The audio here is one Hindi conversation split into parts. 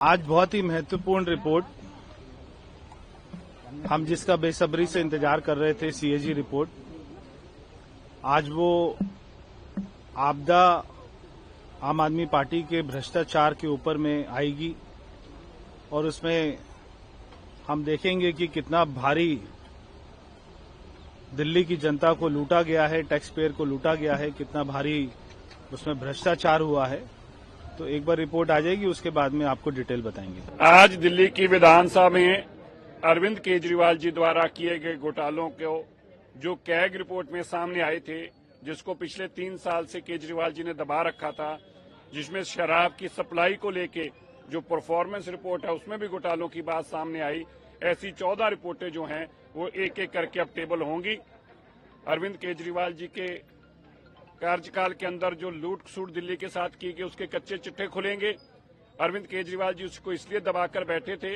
आज बहुत ही महत्वपूर्ण रिपोर्ट, हम जिसका बेसब्री से इंतजार कर रहे थे, सीएजी रिपोर्ट, आज वो आपदा आम आदमी पार्टी के भ्रष्टाचार के ऊपर में आएगी और उसमें हम देखेंगे कि कितना भारी दिल्ली की जनता को लूटा गया है, टैक्स पेयर को लूटा गया है, कितना भारी उसमें भ्रष्टाचार हुआ है। तो एक बार रिपोर्ट आ जाएगी, उसके बाद में आपको डिटेल बताएंगे। आज दिल्ली की विधानसभा में अरविंद केजरीवाल जी द्वारा किए गए घोटालों को जो कैग रिपोर्ट में सामने आए थे, जिसको पिछले 3 साल से केजरीवाल जी ने दबा रखा था, जिसमें शराब की सप्लाई को लेके जो परफॉर्मेंस रिपोर्ट है उसमें भी घोटालों की बात सामने आई। ऐसी 14 रिपोर्टें जो हैं वो एक एक करके अब टेबल होंगी। अरविंद केजरीवाल जी के कार्यकाल के अंदर जो लूट सूट दिल्ली के साथ की गई उसके कच्चे चिट्ठे खुलेंगे। अरविंद केजरीवाल जी उसको इसलिए दबाकर बैठे थे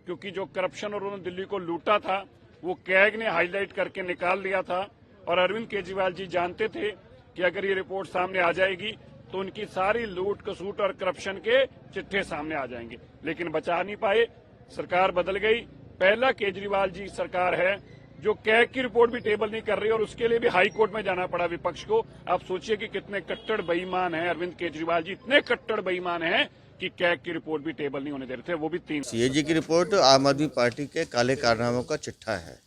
क्योंकि जो करप्शन और उन्होंने दिल्ली को लूटा था वो कैग ने हाईलाइट करके निकाल लिया था और अरविंद केजरीवाल जी जानते थे कि अगर ये रिपोर्ट सामने आ जाएगी तो उनकी सारी लूट कसूट और करप्शन के चिट्ठे सामने आ जाएंगे, लेकिन बचा नहीं पाए। सरकार बदल गई। पहला केजरीवाल जी सरकार है जो कैग की रिपोर्ट भी टेबल नहीं कर रही और उसके लिए भी हाई कोर्ट में जाना पड़ा विपक्ष को। आप सोचिए कि कितने कट्टर बेईमान हैं अरविंद केजरीवाल जी, इतने कट्टर बेईमान हैं कि कैग की रिपोर्ट भी टेबल नहीं होने दे रहे थे, वो भी 3। सीएजी की रिपोर्ट आम आदमी पार्टी के काले कारनामों का चिट्ठा है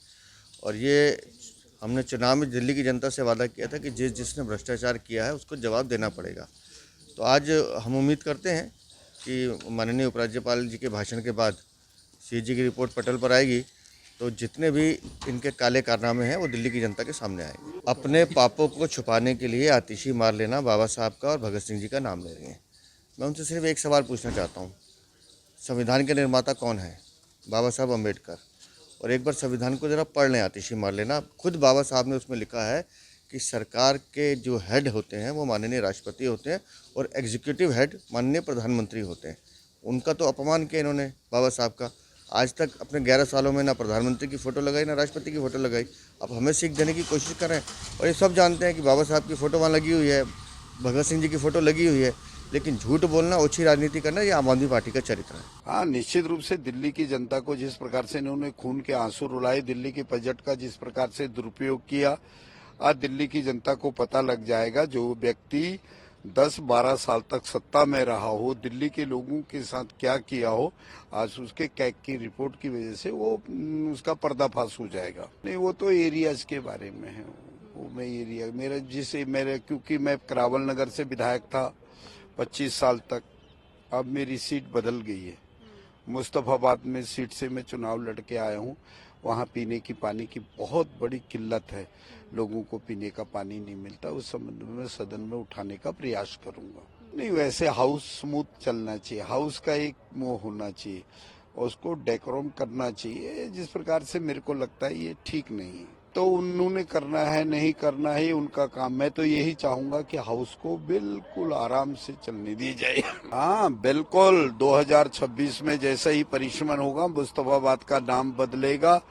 और ये हमने चुनाव में दिल्ली की जनता से वादा किया था कि जिसने भ्रष्टाचार किया है उसको जवाब देना पड़ेगा। तो आज हम उम्मीद करते हैं कि माननीय उपराज्यपाल जी के भाषण के बाद सीएजी की रिपोर्ट पटल पर आएगी तो जितने भी इनके काले कारनामे हैं वो दिल्ली की जनता के सामने आएंगे। अपने पापों को छुपाने के लिए आतिशी मार लेना बाबा साहब का और भगत सिंह जी का नाम ले रही हैं। मैं उनसे सिर्फ एक सवाल पूछना चाहता हूँ, संविधान के निर्माता कौन है? बाबा साहब अम्बेडकर। और एक बार संविधान को ज़रा पढ़ लें, आतिशी मार लेना। खुद बाबा साहब ने उसमें लिखा है कि सरकार के जो हेड होते हैं वो माननीय राष्ट्रपति होते हैं और एग्जीक्यूटिव हेड माननीय प्रधानमंत्री होते हैं। उनका तो अपमान किया इन्होंने बाबा साहब का। आज तक अपने 11 सालों में ना प्रधानमंत्री की फ़ोटो लगाई ना राष्ट्रपति की फ़ोटो लगाई। अब हमें सीख देने की कोशिश कर रहे हैं और ये सब जानते हैं कि बाबा साहब की फ़ोटो वहाँ लगी हुई है, भगत सिंह जी की फ़ोटो लगी हुई है, लेकिन झूठ बोलना, ओछी राजनीति करना ये आम आदमी पार्टी का चरित्र है। हाँ, निश्चित रूप से दिल्ली की जनता को जिस प्रकार से इन्होंने खून के आंसू रुलाए, दिल्ली के बजट का जिस प्रकार से दुरुपयोग किया, आज दिल्ली की जनता को पता लग जाएगा। जो व्यक्ति 10-12 साल तक सत्ता में रहा हो, दिल्ली के लोगों के साथ क्या किया हो, आज उसके कैग की रिपोर्ट की वजह से वो उसका पर्दाफाश हो जाएगा। नहीं, वो तो एरियाज के बारे में है। वो मैं एरिया मेरे क्योंकि मैं करावल नगर से विधायक था 25 साल तक, अब मेरी सीट बदल गई है। मुस्तफाबाद में सीट से मैं चुनाव लड़के आया हूँ। वहाँ पीने की पानी की बहुत बड़ी किल्लत है, लोगों को पीने का पानी नहीं मिलता। उस संबंध में सदन में उठाने का प्रयास करूंगा। नहीं, वैसे हाउस स्मूथ चलना चाहिए, हाउस का एक मोह होना चाहिए, उसको डेकोरम करना चाहिए। जिस प्रकार से मेरे को लगता है ये ठीक नहीं है, तो उन्होंने करना है नहीं करना है उनका काम। मैं तो यही चाहूंगा कि हाउस को बिल्कुल आराम से चलने दी जाए। हाँ बिल्कुल, 2026 में जैसा ही परिश्रमण होगा, मुस्तफाबाद का नाम बदलेगा,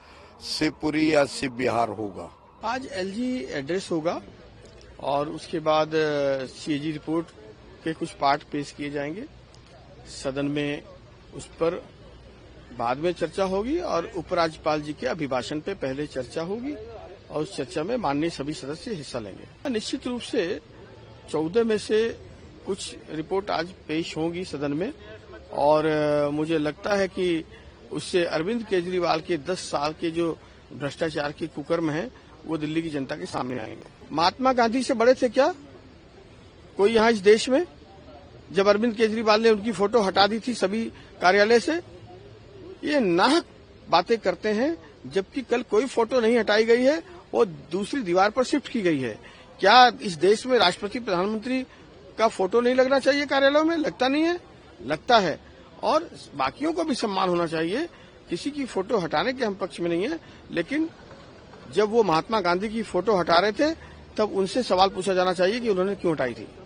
शिवपुरी या शिव बिहार होगा। आज एलजी एड्रेस होगा और उसके बाद सीएजी रिपोर्ट के कुछ पार्ट पेश किए जाएंगे। सदन में उस पर बाद में चर्चा होगी और उपराज्यपाल जी के अभिभाषण पे पहले चर्चा होगी और उस चर्चा में माननीय सभी सदस्य हिस्सा लेंगे। निश्चित रूप से 14 में से कुछ रिपोर्ट आज पेश होंगी सदन में और मुझे लगता है कि उससे अरविंद केजरीवाल के 10 साल के जो भ्रष्टाचार के कुकर्म हैं वो दिल्ली की जनता के सामने आएंगे। महात्मा गांधी से बड़े थे क्या कोई यहाँ इस देश में? जब अरविंद केजरीवाल ने उनकी फोटो हटा दी थी सभी कार्यालय से, ये नाहक बातें करते हैं, जबकि कल कोई फोटो नहीं हटाई गई है, वो दूसरी दीवार पर शिफ्ट की गई है। क्या इस देश में राष्ट्रपति प्रधानमंत्री का फोटो नहीं लगना चाहिए कार्यालयों में? लगता नहीं है? लगता है। और बाकियों को भी सम्मान होना चाहिए। किसी की फोटो हटाने के हम पक्ष में नहीं है, लेकिन जब वो महात्मा गांधी की फोटो हटा रहे थे तब उनसे सवाल पूछा जाना चाहिए कि उन्होंने क्यों हटाई थी।